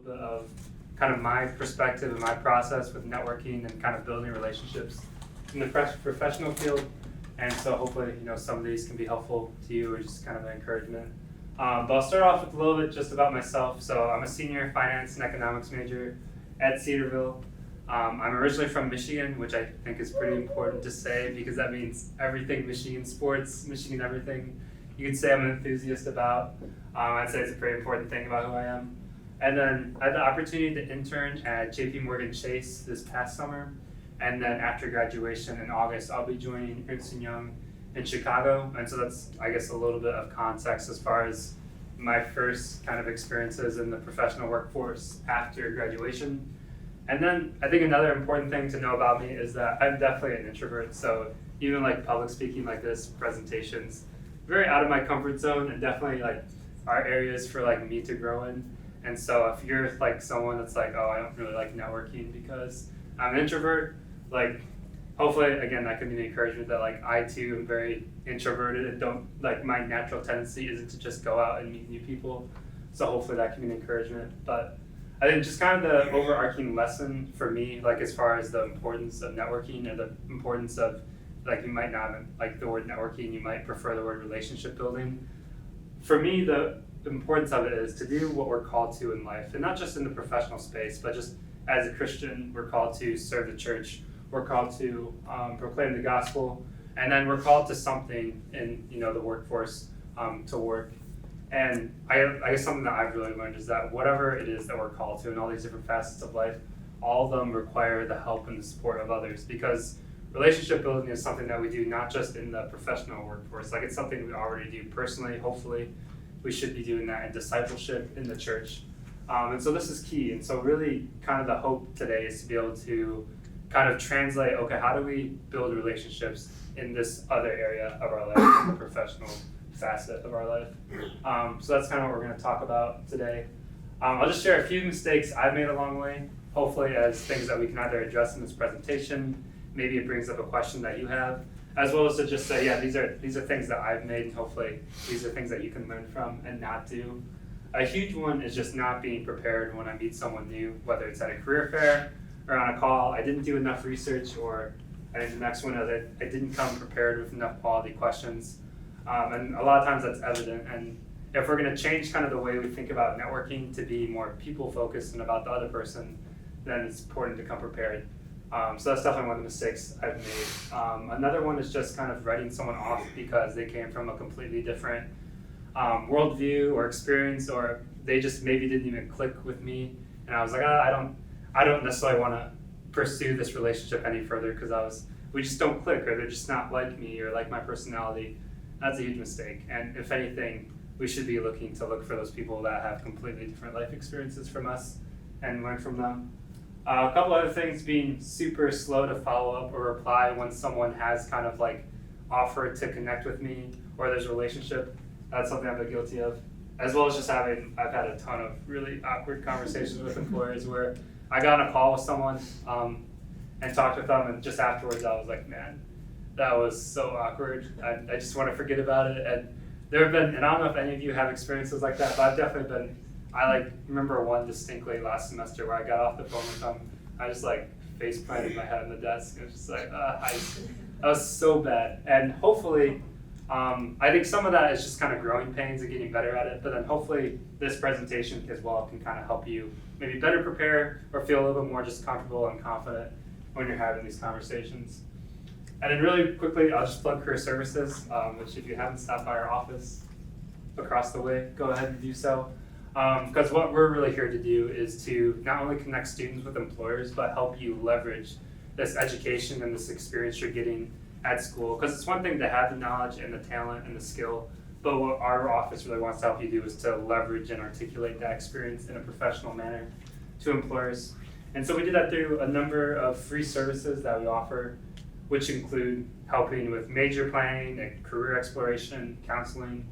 bit of kind of my perspective and my process with networking and kind of building relationships in the professional field. And so hopefully, some of these can be helpful to you or just kind of an encouragement. But I'll start off with a little bit just about myself. So I'm a senior finance and economics major at Cedarville. I'm originally from Michigan, which I think is pretty important to say because that means everything Michigan sports, Michigan everything. You could say I'm an enthusiast about. I'd say it's a pretty important thing about who I am. And then I had the opportunity to intern at JPMorgan Chase this past summer. And then after graduation in August, I'll be joining Ernst & Young in Chicago. And so that's, I guess, a little bit of context as far as my first kind of experiences in the professional workforce after graduation. And then I think another important thing to know about me is that I'm definitely an introvert. So even like public speaking like this, presentations, very out of my comfort zone and definitely like are areas for like me to grow in. And so if you're like someone that's like, oh, I don't really like networking because I'm an introvert, like hopefully again that can be an encouragement that like I too am very introverted and don't like my natural tendency isn't to just go out and meet new people. So hopefully that can be an encouragement. But I think just kind of the overarching lesson for me, like as far as the importance of networking and the importance of like you might not like the word networking, you might prefer the word relationship building. For me, the importance of it is to do what we're called to in life, and not just in the professional space, but just as a Christian, we're called to serve the church. We're called to proclaim the gospel, and then we're called to something in the workforce to work. And I guess something that I've really learned is that whatever it is that we're called to in all these different facets of life, all of them require the help and the support of others, because relationship building is something that we do not just in the professional workforce. Like it's something we already do personally. Hopefully we should be doing that in discipleship in the church. And so this is key. And so really kind of the hope today is to be able to kind of translate, okay, how do we build relationships in this other area of our life, in the professional facet of our life. So that's kind of what we're going to talk about today. I'll just share a few mistakes I've made along the way, hopefully as things that we can either address in this presentation, maybe it brings up a question that you have, as well as to just say, yeah, these are things that I've made, and hopefully these are things that you can learn from and not do. A huge one is just not being prepared when I meet someone new, whether it's at a career fair or on a call. I didn't do enough research, or I think the next one is I didn't come prepared with enough quality questions. And a lot of times that's evident. And if we're going to change kind of the way we think about networking to be more people focused and about the other person, then it's important to come prepared. So that's definitely one of the mistakes I've made. Another one is just kind of writing someone off because they came from a completely different worldview or experience, or they just maybe didn't even click with me. And I was like, I don't necessarily want to pursue this relationship any further because we just don't click, or they're just not like me or like my personality. That's a huge mistake. And if anything, we should be looking for those people that have completely different life experiences from us and learn from them. A couple other things, being super slow to follow up or reply when someone has kind of like offered to connect with me or there's a relationship. That's something I've been guilty of. As well as just I've had a ton of really awkward conversations with employers where I got on a call with someone and talked with them, and just afterwards I was like, man, that was so awkward. I just want to forget about it. And there have been, and I don't know if any of you have experiences like that, but I've definitely been, I remember one distinctly last semester where I got off the phone with them. I just face planted my head on the desk. It was just that was so bad. And hopefully, I think some of that is just kind of growing pains and getting better at it, but then hopefully this presentation as well can kind of help you maybe better prepare or feel a little bit more just comfortable and confident when you're having these conversations. And then really quickly, I'll just plug career services, which if you haven't stopped by our office across the way, go ahead and do so. Because what we're really here to do is to not only connect students with employers, but help you leverage this education and this experience you're getting at school. Because it's one thing to have the knowledge and the talent and the skill, but what our office really wants to help you do is to leverage and articulate that experience in a professional manner to employers. And so we do that through a number of free services that we offer, which include helping with major planning and career exploration, counseling.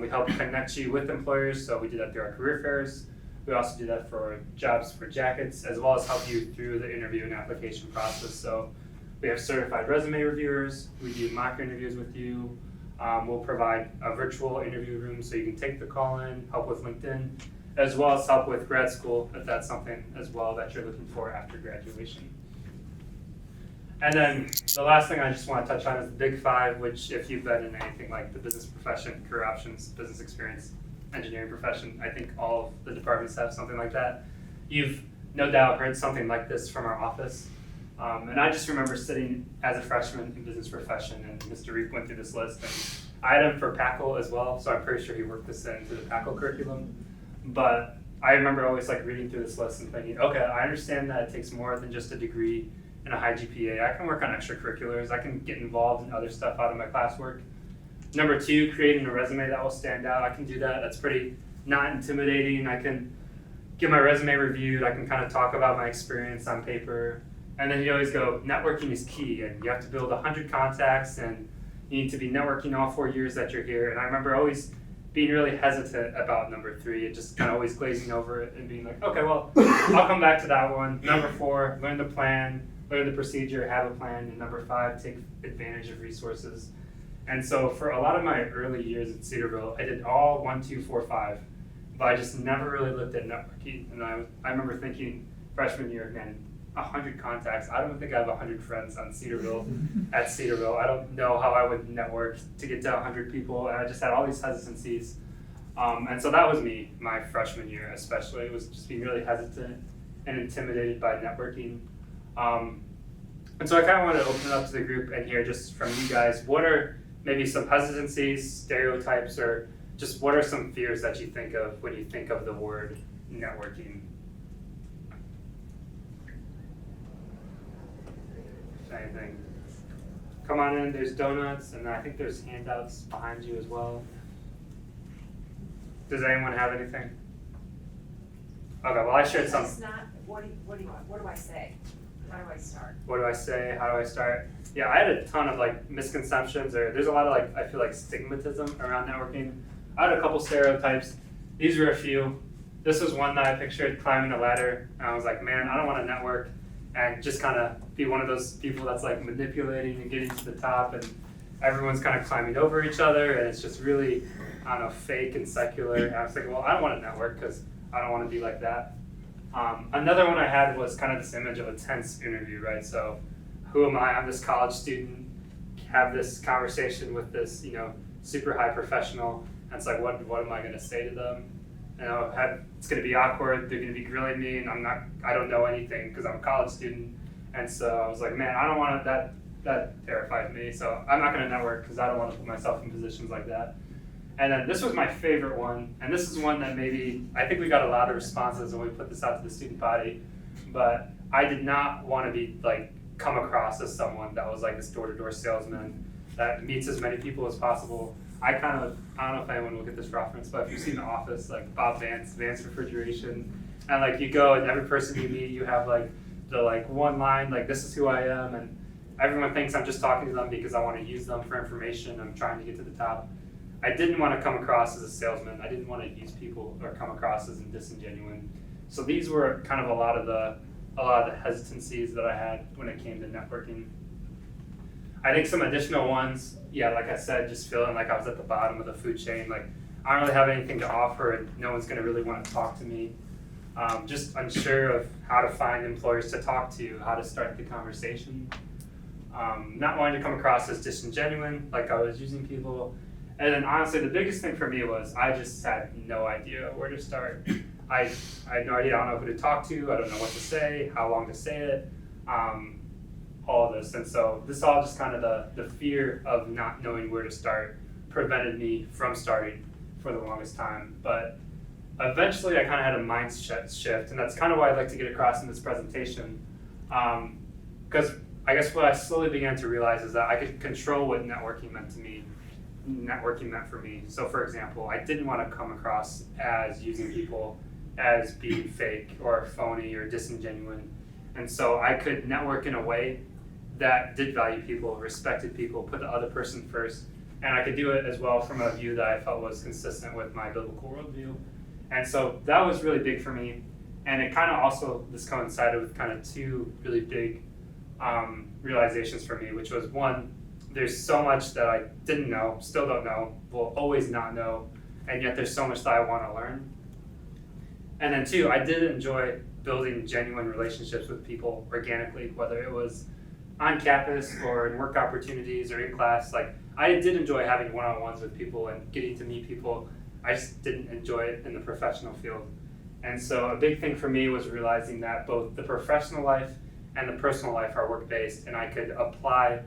We help connect you with employers, so we do that through our career fairs. We also do that for jobs for jackets, as well as help you through the interview and application process. So we have certified resume reviewers. We do mock interviews with you. We'll provide a virtual interview room so you can take the call in, help with LinkedIn, as well as help with grad school if that's something as well that you're looking for after graduation. And then the last thing I just want to touch on is the Big Five, which if you've been in anything like the business profession, career options, business experience, engineering profession, I think all of the departments have something like that. You've no doubt heard something like this from our office. And I just remember sitting as a freshman in business profession, and Mr. Reep went through this list, and I had him for PACL as well, so I'm pretty sure he worked this into the PACL curriculum. But I remember always like reading through this list and thinking, okay, I understand that it takes more than just a degree and a high GPA. I can work on extracurriculars. I can get involved in other stuff out of my classwork. Number two, creating a resume that will stand out. I can do that. That's pretty not intimidating. I can get my resume reviewed. I can kind of talk about my experience on paper. And then you always go, networking is key, and you have to build 100 contacts, and you need to be networking all 4 years that you're here. And I remember always being really hesitant about number three, and just kind of always glazing over it and being like, okay, well, I'll come back to that one. Number four, learn the plan, learn the procedure, have a plan. And number five, take advantage of resources. And so for a lot of my early years at Cedarville, I did all 1, 2, 4, 5, but I just never really looked at networking. And I remember thinking freshman year, man, 100 contacts. I don't think I have 100 friends on Cedarville at Cedarville. I don't know how I would network to get to 100 people, and I just had all these hesitancies. And so that was me, my freshman year especially. It was just being really hesitant and intimidated by networking. And so I kind of want to open it up to the group and hear just from you guys, what are maybe some hesitancies, stereotypes, or just what are some fears that you think of when you think of the word networking? Anything? Come on in, there's donuts, and I think there's handouts behind you as well. Does anyone have anything? Okay, well I shared some. It's not, what do I say? How do I start? What do I say? How do I start? Yeah, I had a ton of like misconceptions, or there's a lot of like, I feel like stigmatism around networking. I had a couple stereotypes. These were a few. This was one that I pictured climbing a ladder, and I was like, man, I don't want to network and just kind of be one of those people that's like manipulating and getting to the top, and everyone's kind of climbing over each other, and it's just really, I don't know, fake and secular. And I was like, well, I don't want to network because I don't want to be like that. Another one I had was kind of this image of a tense interview, right? So who am I? I'm this college student, have this conversation with this, super high professional, and it's like, what am I going to say to them? It's going to be awkward. They're going to be grilling me, and I don't know anything because I'm a college student. And so I was like, man, I don't want to, that terrifies me. So I'm not going to network because I don't want to put myself in positions like that. And then this was my favorite one. And this is one that I think we got a lot of responses when we put this out to the student body, but I did not want to come across as someone that was like this door-to-door salesman that meets as many people as possible. I don't know if anyone will get this reference, but if you've seen The Office, like Bob Vance Refrigeration, and you go and every person you meet, you have the one line, this is who I am, and everyone thinks I'm just talking to them because I want to use them for information. I'm trying to get to the top. I didn't want to come across as a salesman. I didn't want to use people or come across as disingenuous. So these were kind of a lot of the hesitancies that I had when it came to networking. I think some additional ones, like I said, just feeling like I was at the bottom of the food chain. I don't really have anything to offer, and no one's going to really want to talk to me. Just unsure of how to find employers to talk to, how to start the conversation. Not wanting to come across as disingenuous, like I was using people. And then honestly, the biggest thing for me was I just had no idea where to start. I had no idea. I don't know who to talk to. I don't know what to say, how long to say it. All of this. And so this all just kind of the fear of not knowing where to start prevented me from starting for the longest time. But eventually I kind of had a mindset shift, and that's kind of why I'd like to get across in this presentation. Because I guess what I slowly began to realize is that I could control what networking meant to me. Networking meant for me. So for example, I didn't want to come across as using people, as being fake or phony or disingenuous. And so I could network in a way that did value people, respected people, put the other person first, and I could do it as well from a view that I felt was consistent with my biblical worldview. And so that was really big for me, and it kind of also, this coincided with kind of two really big realizations for me, which was one, there's so much that I didn't know, still don't know, will always not know, and yet there's so much that I want to learn. And then two, I did enjoy building genuine relationships with people organically, whether it was on campus or in work opportunities or in class. Like, I did enjoy having one-on-ones with people and getting to meet people. I just didn't enjoy it in the professional field. And so a big thing for me was realizing that both the professional life and the personal life are work-based, and I could apply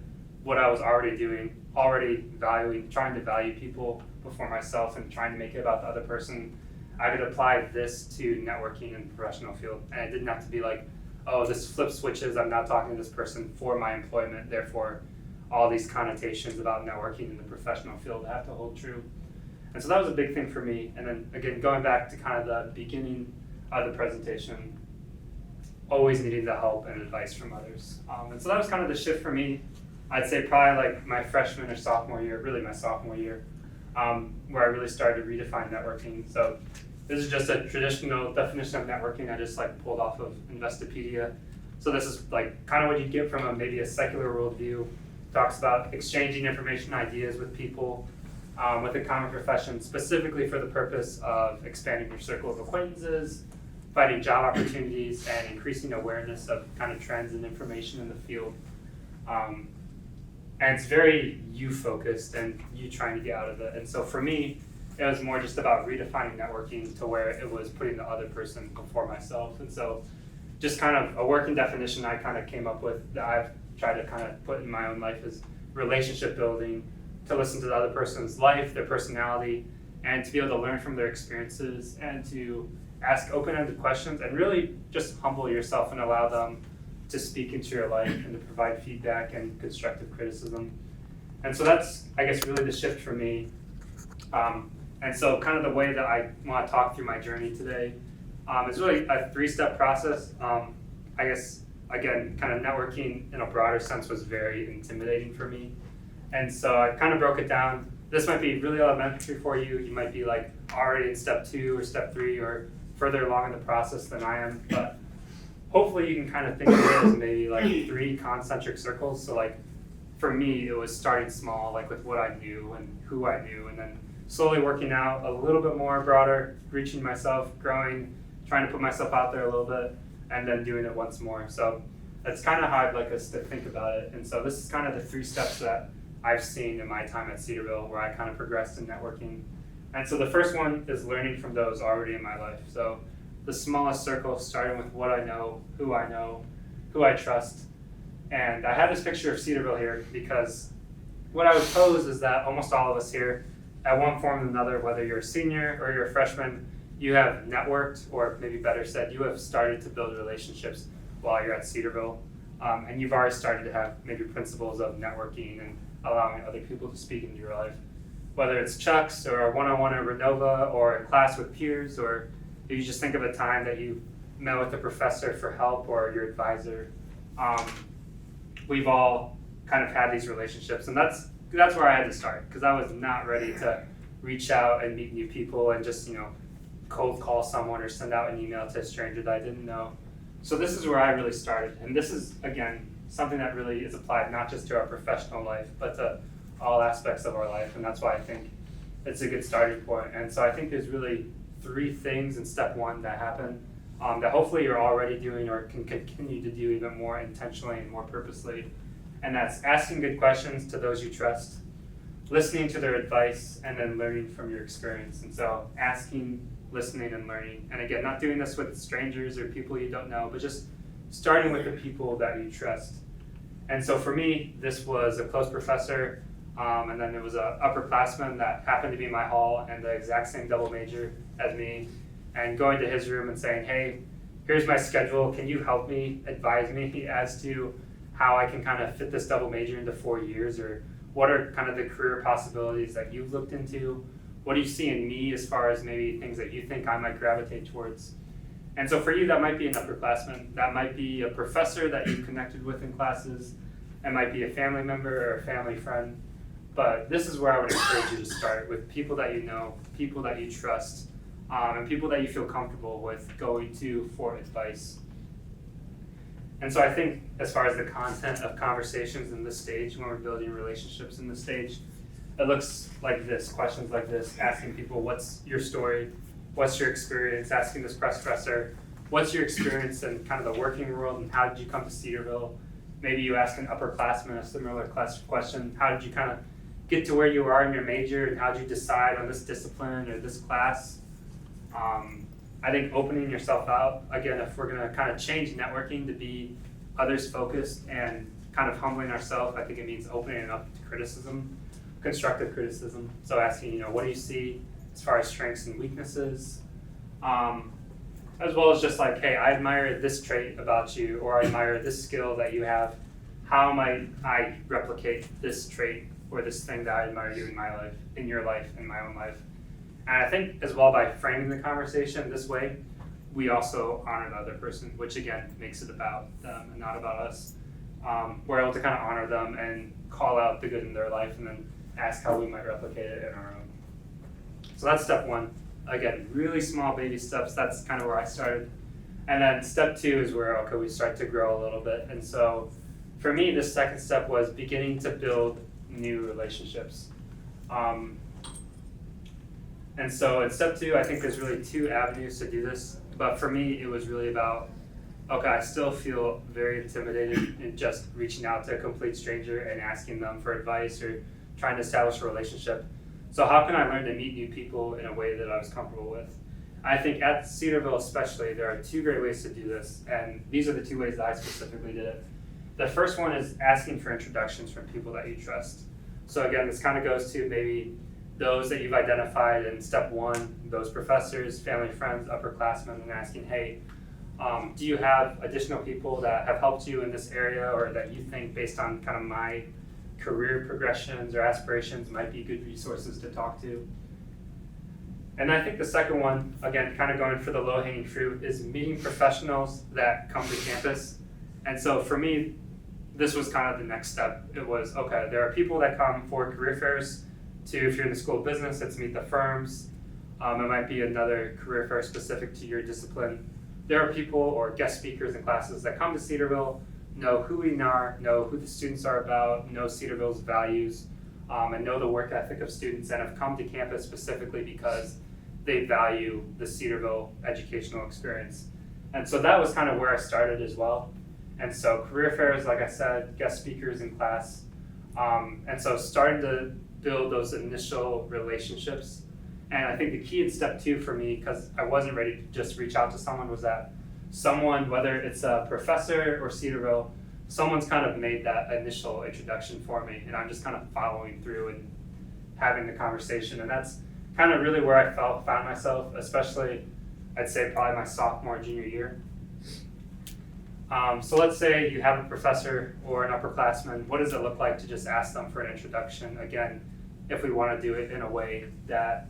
what I was already doing, already valuing, trying to value people before myself and trying to make it about the other person. I could apply this to networking in the professional field. And it didn't have to be like, oh, this flip switches, I'm not talking to this person for my employment, therefore all these connotations about networking in the professional field have to hold true. And so that was a big thing for me. And then again, going back to kind of the beginning of the presentation, always needing the help and advice from others. And so that was kind of the shift for me. I'd say probably like my freshman or sophomore year, really my sophomore year, where I really started to redefine networking. So this is just a traditional definition of networking I just like pulled off of Investopedia. So this is like kind of what you'd get from maybe a secular worldview. Talks about exchanging information, ideas with people with a common profession, specifically for the purpose of expanding your circle of acquaintances, finding job opportunities, and increasing awareness of kind of trends and information in the field. And it's very you focused and you trying to get out of it. And so for me, it was more just about redefining networking to where it was putting the other person before myself. And so just kind of a working definition I kind of came up with that I've tried to kind of put in my own life is relationship building, to listen to the other person's life, their personality, and to be able to learn from their experiences and to ask open-ended questions and really just humble yourself and allow them to speak into your life and to provide feedback and constructive criticism. And so that's, I guess, really the shift for me. And so kind of the way that I want to talk through my journey today is really a three-step process. I guess, again, kind of networking in a broader sense was very intimidating for me. And so I kind of broke it down. This might be really elementary for you. You might be like already in step 2 or step 3 or further along in the process than I am. But hopefully you can kind of think of it as maybe like 3 concentric circles. So like for me, it was starting small, like with what I knew and who I knew, and then slowly working out a little bit more broader, reaching myself, growing, trying to put myself out there a little bit, and then doing it once more. So that's kind of how I'd like us to think about it. And so this is kind of the 3 steps that I've seen in my time at Cedarville where I kind of progressed in networking. And so the first one is learning from those already in my life. So the smallest circle, starting with what I know, who I trust. And I have this picture of Cedarville here because what I would pose is that almost all of us here, at one form or another, whether you're a senior or you're a freshman, you have networked, or maybe better said, you have started to build relationships while you're at Cedarville. And you've already started to have maybe principles of networking and allowing other people to speak into your life. Whether it's Chuck's or a one-on-one at Renova or a class with peers, or if you just think of a time that you met with a professor for help or your advisor, we've all kind of had these relationships. And that's where I had to start, because I was not ready to reach out and meet new people and just, cold call someone or send out an email to a stranger that I didn't know. So this is where I really started. And this is, again, something that really is applied not just to our professional life, but to all aspects of our life. And that's why I think it's a good starting point. And so I think there's really 3 things in step 1 that happen that hopefully you're already doing or can continue to do even more intentionally and more purposely. And that's asking good questions to those you trust, listening to their advice, and then learning from your experience. And so asking, listening, and learning. And again, not doing this with strangers or people you don't know, but just starting with the people that you trust. And so for me, this was a close professor, and then there was an upperclassman that happened to be in my hall and the exact same double major as me, and going to his room and saying, hey, here's my schedule, can you help me, advise me as to how I can kind of fit this double major into 4 years, or what are kind of the career possibilities that you've looked into? What do you see in me as far as maybe things that you think I might gravitate towards? And so for you, that might be an upperclassman, that might be a professor that you've connected with in classes, it might be a family member or a family friend. But this is where I would encourage you to start, with people that you know, people that you trust, and people that you feel comfortable with going to for advice. And so I think as far as the content of conversations in this stage, when we're building relationships in this stage, it looks like this, questions like this, asking people, what's your story? what's your experience, asking this professor, what's your experience in kind of the working world and how did you come to Cedarville? Maybe you ask an upperclassman a similar question, how did you kind of get to where you are in your major and how did you decide on this discipline or this class? I think opening yourself out, again, if we're gonna kind of change networking to be others focused and kind of humbling ourselves, I think it means opening it up to criticism, constructive criticism. So asking, what do you see as far as strengths and weaknesses? As well as just like, hey, I admire this trait about you, or I admire this skill that you have. How might I replicate this trait or this thing that I admire you in my life, in your life, in my own life? And I think as well by framing the conversation this way, we also honor the other person, which again makes it about them and not about us. We're able to kind of honor them and call out the good in their life and then ask how we might replicate it in our own. So that's step one. Again, really small baby steps. That's kind of where I started. And then step two is where, we start to grow a little bit. And so for me, the second step was beginning to build new relationships. And so in step two, I think there's really two avenues to do this. But for me, it was really about, I still feel very intimidated in just reaching out to a complete stranger and asking them for advice or trying to establish a relationship. So how can I learn to meet new people in a way that I was comfortable with? I think at Cedarville especially, there are two great ways to do this. And these are the two ways that I specifically did it. The first one is asking for introductions from people that you trust. So again, this kind of goes to maybe those that you've identified in step one, those professors, family, friends, upperclassmen, and asking, hey, do you have additional people that have helped you in this area or that you think based on kind of my career progressions or aspirations might be good resources to talk to? And I think the second one, again, kind of going for the low-hanging fruit, is meeting professionals that come to campus. And so for me, this was kind of the next step. It was, there are people that come for career fairs if you're in the School of Business, it's meet the firms. It might be another career fair specific to your discipline. There are people or guest speakers in classes that come to Cedarville, know who we are, know who the students are about, know Cedarville's values, and know the work ethic of students, and have come to campus specifically because they value the Cedarville educational experience. And so that was kind of where I started as well. And so career fairs, like I said, guest speakers in class. And so starting to build those initial relationships. And I think the key in step two for me, because I wasn't ready to just reach out to someone, was that someone, whether it's a professor or Cedarville, someone's kind of made that initial introduction for me, and I'm just kind of following through and having the conversation. And that's kind of really where I found myself, especially I'd say probably my sophomore, junior year. So let's say you have a professor or an upperclassman. What does it look like to just ask them for an introduction? Again, if we want to do it in a way that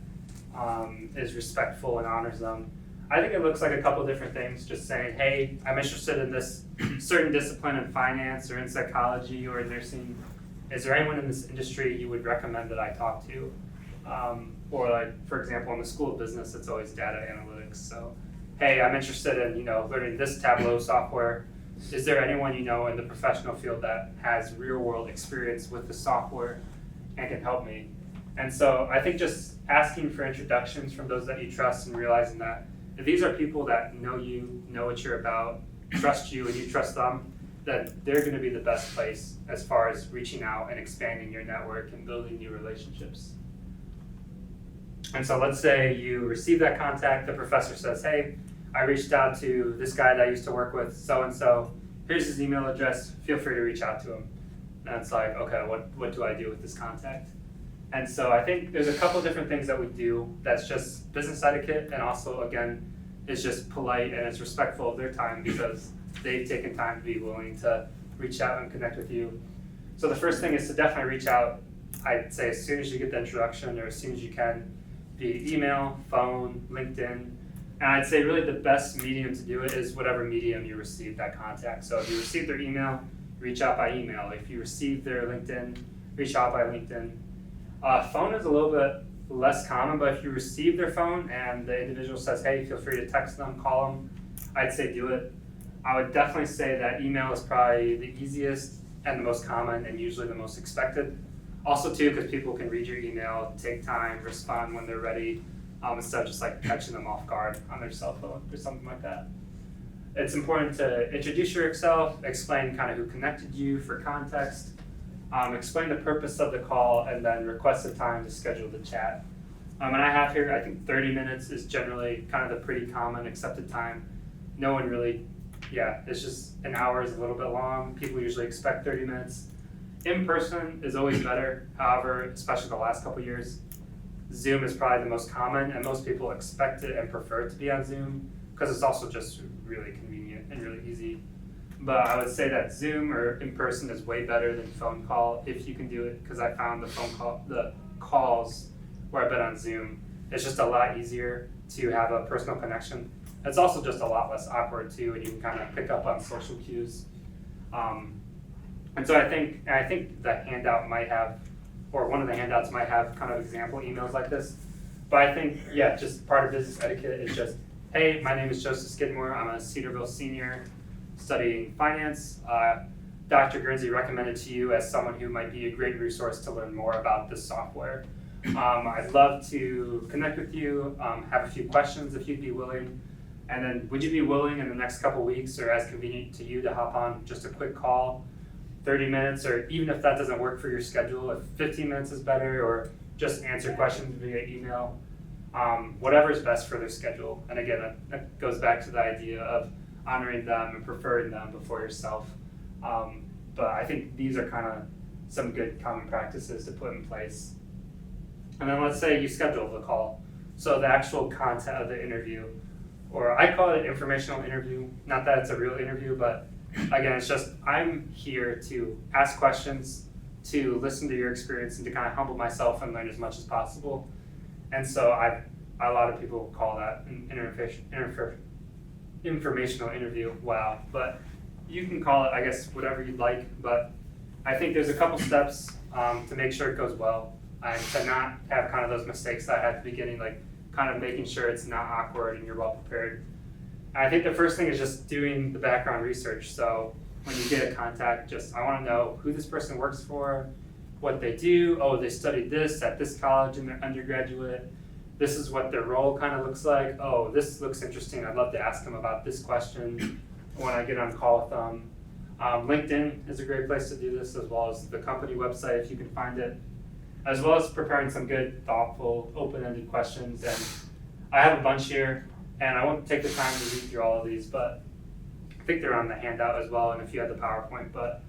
is respectful and honors them. I think it looks like a couple different things, just saying, hey, I'm interested in this certain discipline in finance or in psychology or in nursing. Is there anyone in this industry you would recommend that I talk to? Or like, for example, in the School of Business, it's always data analytics. So, hey, I'm interested in, learning this Tableau software. Is there anyone in the professional field that has real world experience with the software and can help me? And so I think just asking for introductions from those that you trust and realizing that if these are people that know you, know what you're about, trust you and you trust them, then they're going to be the best place as far as reaching out and expanding your network and building new relationships. And so let's say you receive that contact, the professor says, hey, I reached out to this guy that I used to work with, so-and-so, here's his email address, feel free to reach out to him. And it's like, okay, what do I do with this contact? And so I think there's a couple different things that we do that's just business etiquette, and also, again, is just polite and is respectful of their time because they've taken time to be willing to reach out and connect with you. So the first thing is to definitely reach out, I'd say as soon as you get the introduction or as soon as you can, via email, phone, LinkedIn. And I'd say really the best medium to do it is whatever medium you receive that contact. So if you receive their email, reach out by email. If you receive their LinkedIn, reach out by LinkedIn. Phone is a little bit less common, but if you receive their phone and the individual says, hey, feel free to text them, call them, I'd say do it. I would definitely say that email is probably the easiest and the most common and usually the most expected. Also too, because people can read your email, take time, respond when they're ready. instead of just like catching them off guard on their cell phone or something like that. It's important to introduce yourself, explain kind of who connected you for context, explain the purpose of the call, and then request a time to schedule the chat. And I have here, I think 30 minutes is generally kind of the pretty common accepted time. No one really, it's just an hour is a little bit long. People usually expect 30 minutes. In person is always better. However, especially the last couple years, Zoom is probably the most common, and most people expect it and prefer it to be on Zoom because it's also just really convenient and really easy. But I would say that Zoom or in person is way better than phone call if you can do it, because I found the calls where I've been on Zoom, it's just a lot easier to have a personal connection. It's also just a lot less awkward too, and you can kind of pick up on social cues. And so I think the handout might have, or one of the handouts might have kind of example emails like this. But I think, just part of business etiquette is just, hey, my name is Joseph Skidmore. I'm a Cedarville senior studying finance. Dr. Guernsey recommended to you as someone who might be a great resource to learn more about this software. I'd love to connect with you, have a few questions if you'd be willing. And then would you be willing in the next couple weeks or as convenient to you to hop on just a quick call, 30 minutes, or even if that doesn't work for your schedule, if 15 minutes is better, or just answer questions via email, whatever is best for their schedule. And again, that goes back to the idea of honoring them and preferring them before yourself. But I think these are kind of some good common practices to put in place. And then let's say you schedule the call. So the actual content of the interview, or I call it an informational interview, not that it's a real interview, but again, it's just I'm here to ask questions, to listen to your experience, and to kind of humble myself and learn as much as possible. And so a lot of people call that an informational interview. Wow. But you can call it, I guess, whatever you'd like. But I think there's a couple steps to make sure it goes well and to not have kind of those mistakes that I had at the beginning, like kind of making sure it's not awkward and you're well prepared. I think the first thing is just doing the background research. So when you get a contact, I want to know who this person works for, what they do. Oh, they studied this at this college in their undergraduate. This is what their role kind of looks like. Oh, this looks interesting. I'd love to ask them about this question when I get on call with them. LinkedIn is a great place to do this, as well as the company website if you can find it, as well as preparing some good, thoughtful, open-ended questions. And I have a bunch here, and I won't take the time to read through all of these, but I think they're on the handout as well, and if you have the PowerPoint. But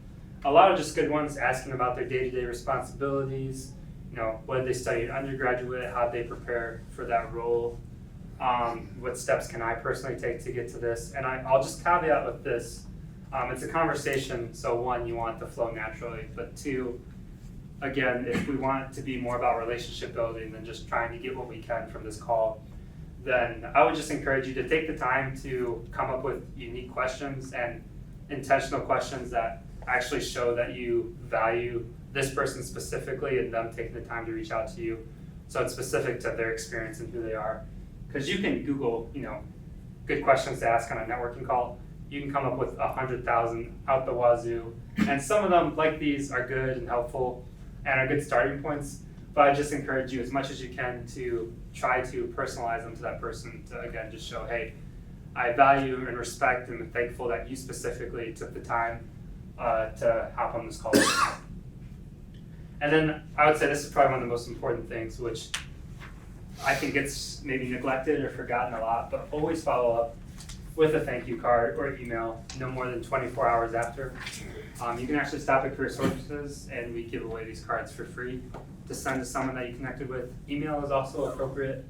a lot of just good ones, asking about their day-to-day responsibilities, what did they study in undergraduate, how did they prepare for that role, what steps can I personally take to get to this. And I'll just caveat with this, it's a conversation, so one, you want it to flow naturally, but two, again, if we want it to be more about relationship building than just trying to get what we can from this call, then I would just encourage you to take the time to come up with unique questions and intentional questions that actually show that you value this person specifically and them taking the time to reach out to you. So it's specific to their experience and who they are. Because you can Google, good questions to ask on a networking call. You can come up with 100,000 out the wazoo. And some of them, like these, are good and helpful and are good starting points. But I just encourage you as much as you can to try to personalize them to that person to, again, just show, hey, I value and respect and am thankful that you specifically took the time to hop on this call. And then I would say this is probably one of the most important things, which I think gets maybe neglected or forgotten a lot, but always follow up with a thank you card or email no more than 24 hours after. You can actually stop at Career Sources and we give away these cards for free to send to someone that you connected with. Email is also appropriate,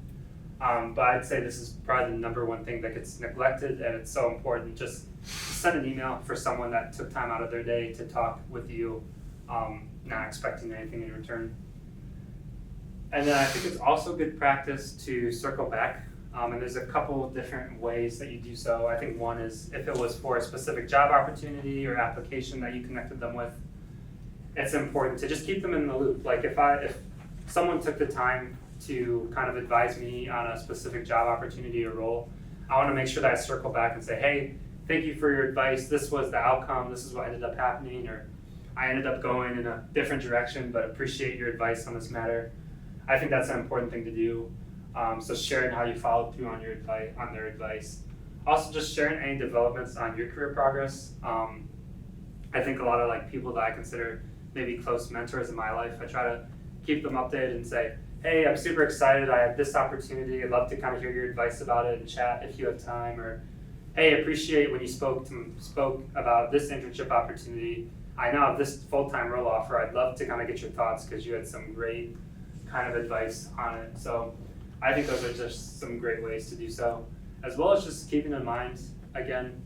but I'd say this is probably the number one thing that gets neglected, and it's so important. Just send an email for someone that took time out of their day to talk with you, not expecting anything in return. And then I think it's also good practice to circle back, and there's a couple different ways that you do so. I think one is if it was for a specific job opportunity or application that you connected them with, it's important to just keep them in the loop. Like if someone took the time to kind of advise me on a specific job opportunity or role, I want to make sure that I circle back and say, hey, thank you for your advice. This was the outcome. This is what ended up happening, or I ended up going in a different direction, but appreciate your advice on this matter. I think that's an important thing to do. So sharing how you followed through on your advice, on their advice. Also just sharing any developments on your career progress. I think a lot of like people that I consider maybe close mentors in my life, I try to keep them updated and say, hey, I'm super excited, I had this opportunity, I'd love to kind of hear your advice about it and chat if you have time, or hey, appreciate when you spoke about this internship opportunity. I now have this full-time role offer, I'd love to kind of get your thoughts because you had some great kind of advice on it. So I think those are just some great ways to do so, as well as just keeping in mind, again,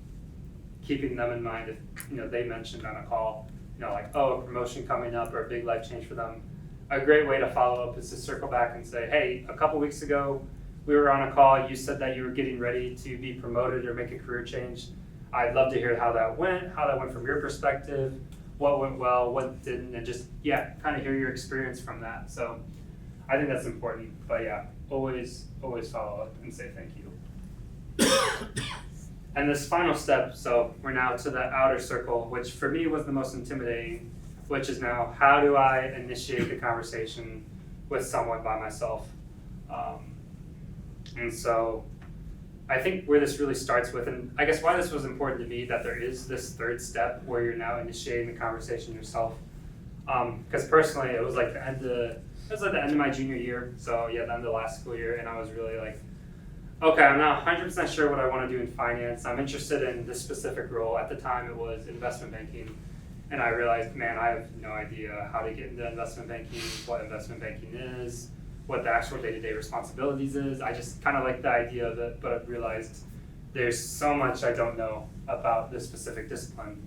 keeping them in mind if they mentioned on a call, like, oh, a promotion coming up or a big life change for them. A great way to follow up is to circle back and say, hey, a couple weeks ago we were on a call, you said that you were getting ready to be promoted or make a career change. I'd love to hear how that went from your perspective, what went well, what didn't, and just, kind of hear your experience from that. So I think that's important, but always follow up and say thank you. And this final step, so we're now to the outer circle, which for me was the most intimidating, which is now, how do I initiate the conversation with someone by myself? And so I think where this really starts with, and I guess why this was important to me, that there is this third step where you're now initiating the conversation yourself. Because personally, it was like the end of my junior year, so the end of last school year, and I was really like, okay, I'm not 100% sure what I want to do in finance. I'm interested in this specific role. At the time, it was investment banking. And I realized, man, I have no idea how to get into investment banking, what investment banking is, what the actual day-to-day responsibilities is. I just kind of like the idea of it, but I've realized there's so much I don't know about this specific discipline.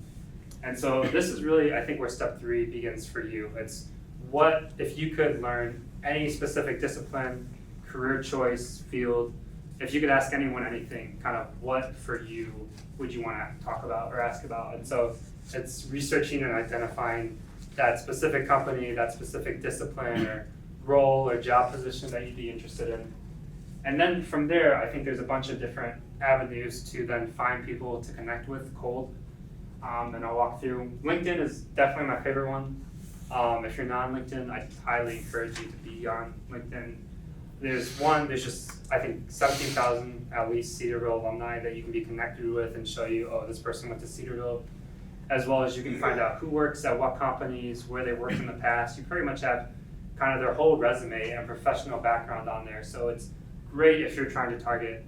And so this is really, I think, where step 3 begins for you. It's what if you could learn any specific discipline, career choice, field, if you could ask anyone anything, kind of what for you would you want to talk about or ask about? And so it's researching and identifying that specific company, that specific discipline or role or job position that you'd be interested in. And then from there, I think there's a bunch of different avenues to then find people to connect with cold. And I'll walk through. LinkedIn is definitely my favorite one. If you're not on LinkedIn, I highly encourage you to be on LinkedIn. There's just, I think, 17,000 at least Cedarville alumni that you can be connected with and show you, oh, this person went to Cedarville, as well as you can find out who works at what companies, where they worked in the past. You pretty much have kind of their whole resume and professional background on there. So it's great if you're trying to target,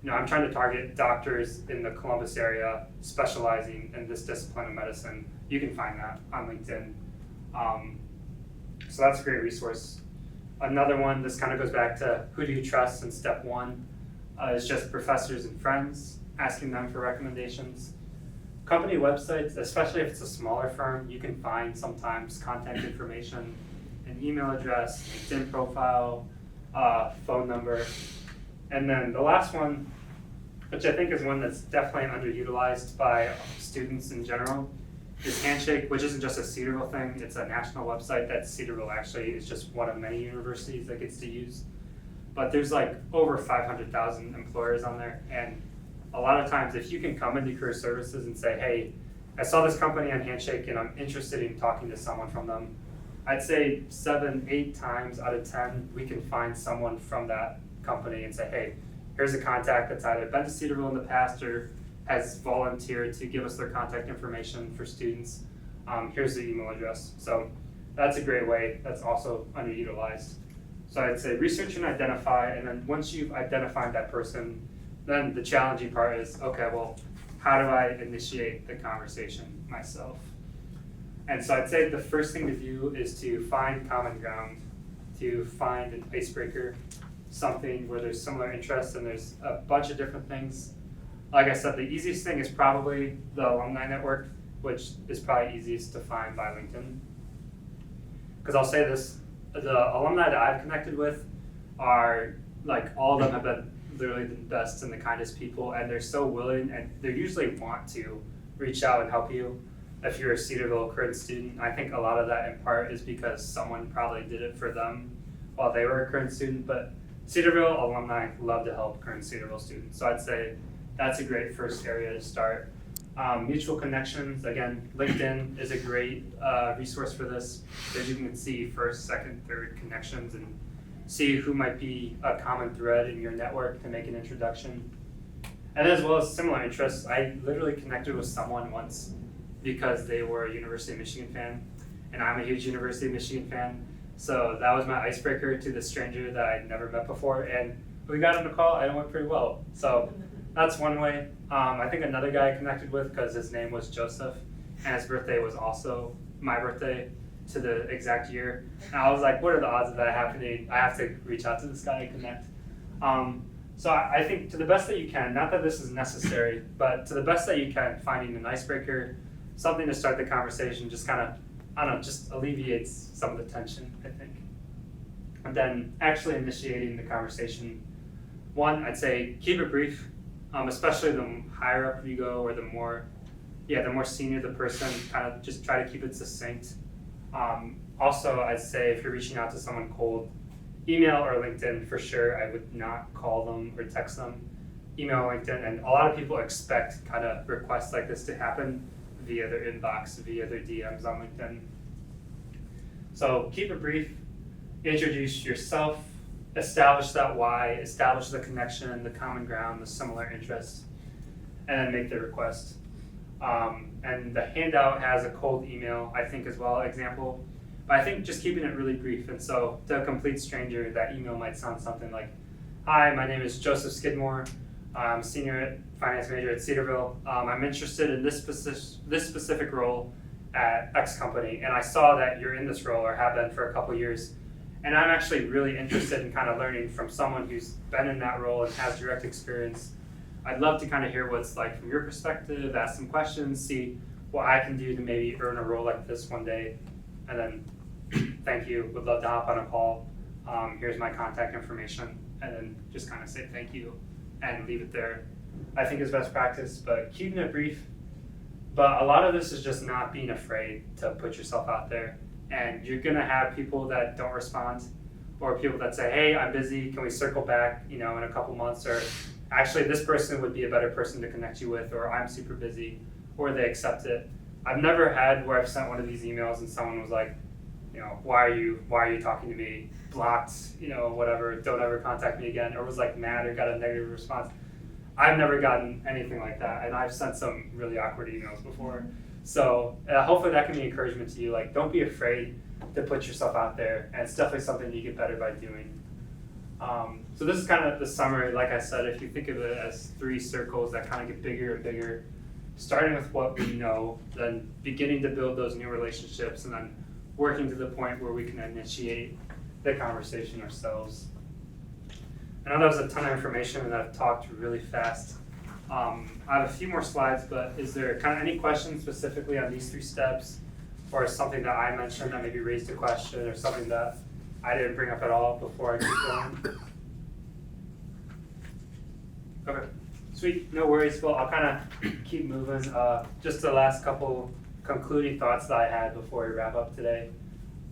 I'm trying to target doctors in the Columbus area specializing in this discipline of medicine. You can find that on LinkedIn. So that's a great resource. Another one, this kind of goes back to who do you trust in step 1, is just professors and friends, asking them for recommendations. Company websites, especially if it's a smaller firm, you can find sometimes contact information, an email address, LinkedIn profile, phone number. And then the last one, which I think is one that's definitely underutilized by students in general, is Handshake, which isn't just a Cedarville thing, it's a national website that Cedarville actually is just one of many universities that gets to use. But there's like over 500,000 employers on there, and a lot of times if you can come into career services and say, hey, I saw this company on Handshake and I'm interested in talking to someone from them, I'd say 7-8 times out of 10 we can find someone from that company and say, hey, here's a contact that's either been to Cedarville in the past or has volunteered to give us their contact information for students. Here's the email address. So that's a great way that's also underutilized. So I'd say research and identify, and then once you've identified that person, then the challenging part is, okay, well, how do I initiate the conversation myself? And so I'd say the first thing to do is to find common ground, to find an icebreaker, something where there's similar interests and there's a bunch of different things. Like I said, the easiest thing is probably the alumni network, which is probably easiest to find by LinkedIn. Because I'll say this, the alumni that I've connected with are, like, all of them have been literally the best and the kindest people, and they're so willing, and they usually want to reach out and help you if you're a Cedarville current student. I think a lot of that in part is because someone probably did it for them while they were a current student, but Cedarville alumni love to help current Cedarville students. So I'd say that's a great first area to start. Mutual connections, again, LinkedIn is a great resource for this, because you can see first, second, third connections, and see who might be a common thread in your network to make an introduction. And as well as similar interests, I literally connected with someone once because they were a University of Michigan fan, and I'm a huge University of Michigan fan. So that was my icebreaker to this stranger that I'd never met before, and we got on a call and it went pretty well. So that's one way. I think another guy I connected with, because his name was Joseph, and his birthday was also my birthday to the exact year. And I was like, what are the odds of that happening? I have to reach out to this guy and connect. So I think to the best that you can, not that this is necessary, but to the best that you can, finding an icebreaker, something to start the conversation, just kind of, I don't know, just alleviates some of the tension, I think. And then actually initiating the conversation. One, I'd say keep it brief, especially the higher up you go or the more senior the person, kind of just try to keep it succinct. Also, I'd say if you're reaching out to someone cold, email or LinkedIn for sure. I would not call them or text them. Email, LinkedIn, and a lot of people expect kind of requests like this to happen via their inbox, via their DMs on LinkedIn. So keep it brief, introduce yourself, establish that why, establish the connection, the common ground, the similar interests, and then make the request. And the handout has a cold email, I think, as well, example. But I think just keeping it really brief. And so to a complete stranger, that email might sound something like, hi, my name is Joseph Skidmore. I'm a senior finance major at Cedarville. I'm interested in this specific role at X company. And I saw that you're in this role or have been for a couple years. And I'm actually really interested in kind of learning from someone who's been in that role and has direct experience. I'd love to kind of hear what's like from your perspective, ask some questions, see what I can do to maybe earn a role like this one day. And then, thank you, would love to hop on a call. Here's my contact information. And then just kind of say thank you and leave it there. I think is best practice, but keeping it brief. But a lot of this is just not being afraid to put yourself out there. And you're gonna have people that don't respond, or people that say, hey, I'm busy, can we circle back, in a couple months, or actually this person would be a better person to connect you with, or I'm super busy, or they accept it. I've never had where I've sent one of these emails and someone was like, why are you talking to me, blocked, whatever, don't ever contact me again, or was like mad or got a negative response. I've never gotten anything like that, and I've sent some really awkward emails before. So hopefully that can be encouragement to you. Like, don't be afraid to put yourself out there, and it's definitely something you get better by doing. So this is kind of the summary. Like I said, if you think of it as 3 circles that kind of get bigger and bigger, starting with what we know, then beginning to build those new relationships, and then working to the point where we can initiate the conversation ourselves. I know that was a ton of information and I've talked really fast. I have a few more slides, but is there kind of any questions specifically on these 3 steps, or something that I mentioned that maybe raised a question, or something that I didn't bring up at all before I keep going? Okay, sweet, no worries. Well, I'll kind of keep moving. Just the last couple concluding thoughts that I had before we wrap up today.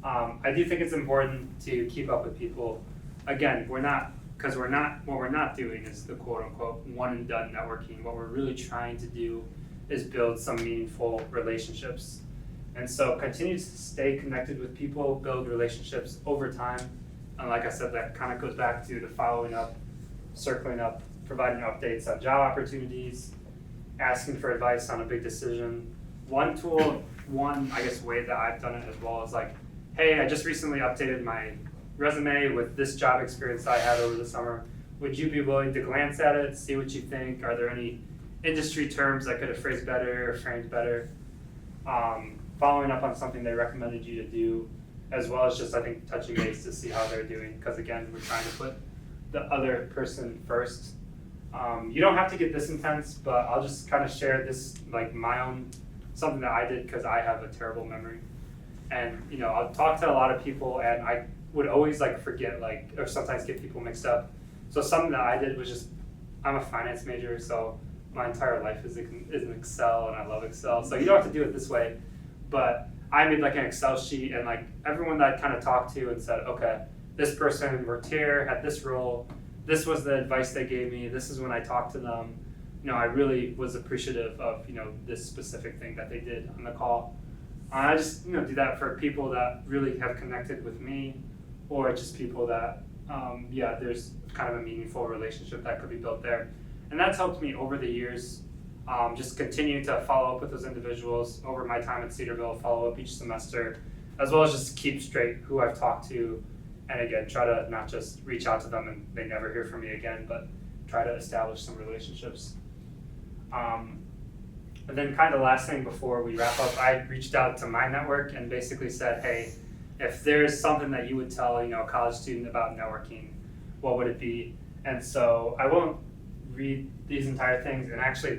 I do think it's important to keep up with people. Again, what we're not doing is the quote unquote one and done networking. What we're really trying to do is build some meaningful relationships. And so continue to stay connected with people, build relationships over time. And like I said, that kind of goes back to the following up, circling up, providing updates on job opportunities, asking for advice on a big decision. One way that I've done it as well is like, hey, I just recently updated my resume with this job experience I had over the summer. Would you be willing to glance at it, see what you think? Are there any industry terms I could have phrased better or framed better? Following up on something they recommended you to do, as well as just, I think, touching base to see how they're doing. Because again, we're trying to put the other person first. You don't have to get this intense, but I'll just kind of share this, like my own, something that I did because I have a terrible memory. And I'll talk to a lot of people, and I would always forget, or sometimes get people mixed up. So something that I did was just, I'm a finance major, so my entire life is in Excel, and I love Excel. So you don't have to do it this way, but I made an Excel sheet, and everyone that I kind of talked to and said, okay, this person worked here, had this role, this was the advice they gave me, this is when I talked to them. I really was appreciative of this specific thing that they did on the call. I just do that for people that really have connected with me, or just people that there's kind of a meaningful relationship that could be built there. And that's helped me over the years, just continue to follow up with those individuals over my time at Cedarville, follow up each semester, as well as just keep straight who I've talked to. And again, try to not just reach out to them and they never hear from me again, but try to establish some relationships. And then kind of last thing before we wrap up, I reached out to my network and basically said, hey, if there's something that you would tell, a college student about networking, what would it be? And so I won't read these entire things, and actually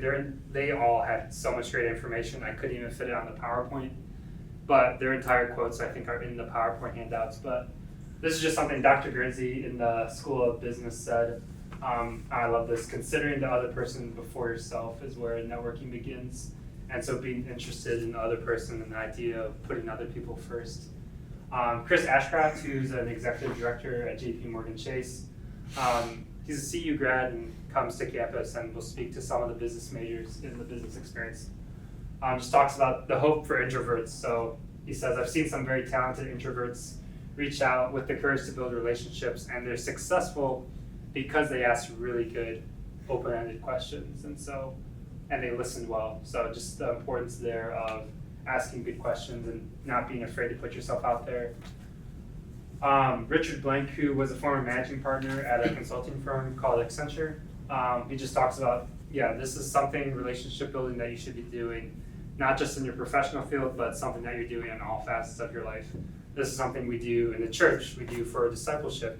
they all had so much great information, I couldn't even fit it on the PowerPoint, but their entire quotes I think are in the PowerPoint handouts. But this is just something Dr. Grinzy in the School of Business said. I love this. Considering the other person before yourself is where networking begins. And so being interested in the other person and the idea of putting other people first. Chris Ashcraft, who's an executive director at JP Morgan Chase, he's a CU grad and comes to campus and will speak to some of the business majors in the business experience. Just talks about the hope for introverts. So he says, I've seen some very talented introverts reach out with the courage to build relationships, and they're successful because they ask really good open-ended questions, and they listen well. So just the importance there of asking good questions and not being afraid to put yourself out there. Richard Blank, who was a former managing partner at a consulting firm called Accenture, he just talks about, this is something, relationship building, that you should be doing, not just in your professional field, but something that you're doing in all facets of your life. This is something we do in the church, we do for discipleship.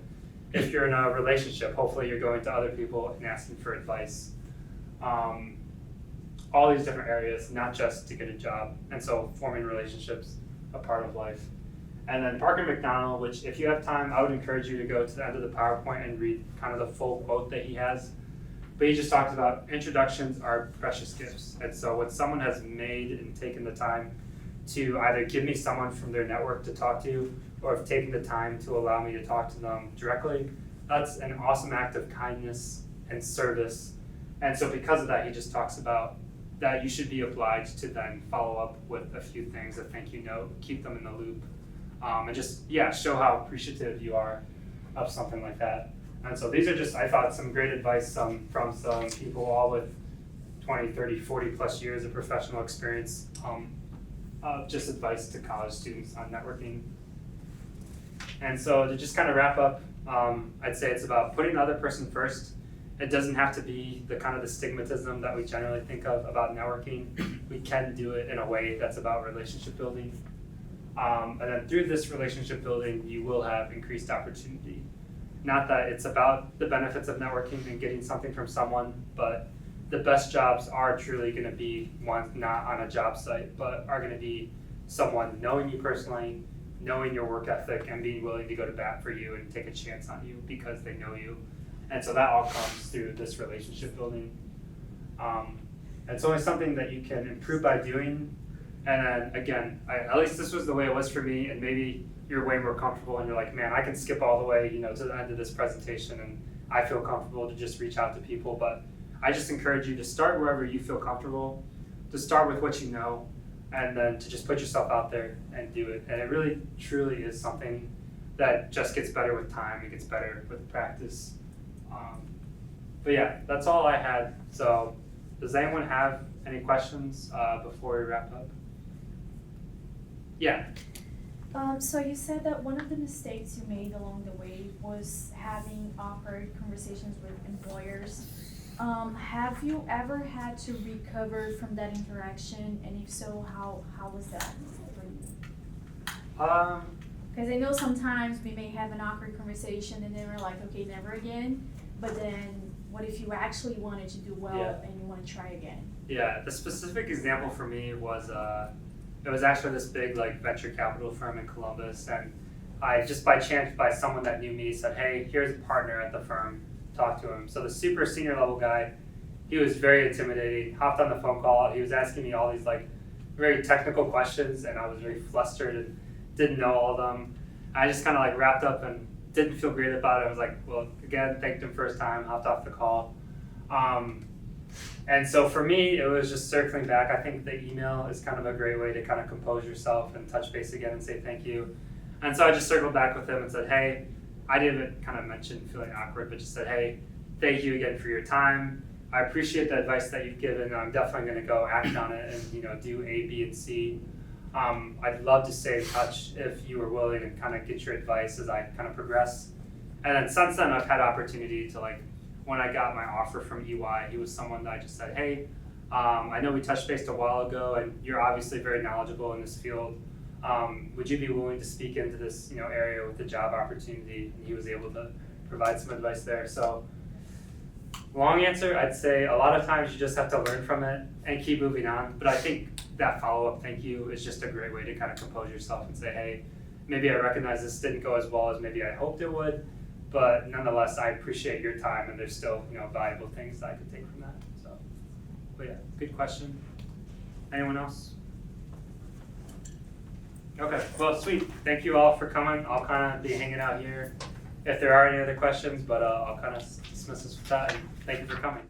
If you're in a relationship, hopefully you're going to other people and asking for advice. All these different areas, not just to get a job. And so forming relationships, a part of life. And then Parker McDonald, which if you have time, I would encourage you to go to the end of the PowerPoint and read kind of the full quote that he has. But he just talks about introductions are precious gifts. And so when someone has made and taken the time to either give me someone from their network to talk to, or have taken the time to allow me to talk to them directly, that's an awesome act of kindness and service. And so because of that, he just talks about that you should be obliged to then follow up with a few things, a thank you note, keep them in the loop, and just, show how appreciative you are of something like that. And so these are just, I thought, some great advice from some people all with 20, 30, 40 plus years of professional experience, just advice to college students on networking. And so to just kind of wrap up, I'd say it's about putting the other person first. It doesn't have to be the kind of the stigmatism that we generally think of about networking. We can do it in a way that's about relationship building. And then through this relationship building, you will have increased opportunity. Not that it's about the benefits of networking and getting something from someone, but the best jobs are truly going to be ones not on a job site, but are going to be someone knowing you personally, knowing your work ethic, and being willing to go to bat for you and take a chance on you because they know you. And so that all comes through this relationship building. It's only something that you can improve by doing. And then again, at least this was the way it was for me, and maybe you're way more comfortable and you're like, man, I can skip all the way, to the end of this presentation and I feel comfortable to just reach out to people. But I just encourage you to start wherever you feel comfortable, to start with what you know, and then to just put yourself out there and do it. And it really, truly is something that just gets better with time. It gets better with practice. But that's all I had. So does anyone have any questions before we wrap up? Yeah. So you said that one of the mistakes you made along the way was having awkward conversations with employers. Have you ever had to recover from that interaction, and if so, how was that for you? Because I know sometimes we may have an awkward conversation and then we're like, okay, never again. But then what if you actually wanted to do well and you want to try again? Yeah, the specific example for me was it was actually this big venture capital firm in Columbus, and I just by chance, by someone that knew me, said, hey, here's a partner at the firm, talk to him. So the super senior level guy, he was very intimidating, hopped on the phone call, he was asking me all these very technical questions, and I was very flustered and didn't know all of them. I just kind of wrapped up and didn't feel great about it. I was like, well, again, thanked him first time, hopped off the call. And so for me, it was just circling back. I think the email is kind of a great way to kind of compose yourself and touch base again and say thank you. And so I just circled back with him and said, hey, I didn't kind of mention feeling awkward, but just said, hey, thank you again for your time. I appreciate the advice that you've given. I'm definitely going to go act on it and do A, B, and C. I'd love to stay in touch if you were willing and kind of get your advice as I kind of progress. And then since then, I've had opportunity to when I got my offer from EY, he was someone that I just said, hey, I know we touched base a while ago, and you're obviously very knowledgeable in this field. Would you be willing to speak into this area with the job opportunity? And he was able to provide some advice there. So long answer, I'd say a lot of times you just have to learn from it and keep moving on. But I think that follow-up thank you is just a great way to kind of compose yourself and say, hey, maybe I recognize this didn't go as well as maybe I hoped it would, but nonetheless, I appreciate your time, and there's still valuable things that I could take from that. So, but yeah, good question. Anyone else? Okay, well, sweet. Thank you all for coming. I'll kind of be hanging out here if there are any other questions, but I'll kind of dismiss this with that, and thank you for coming.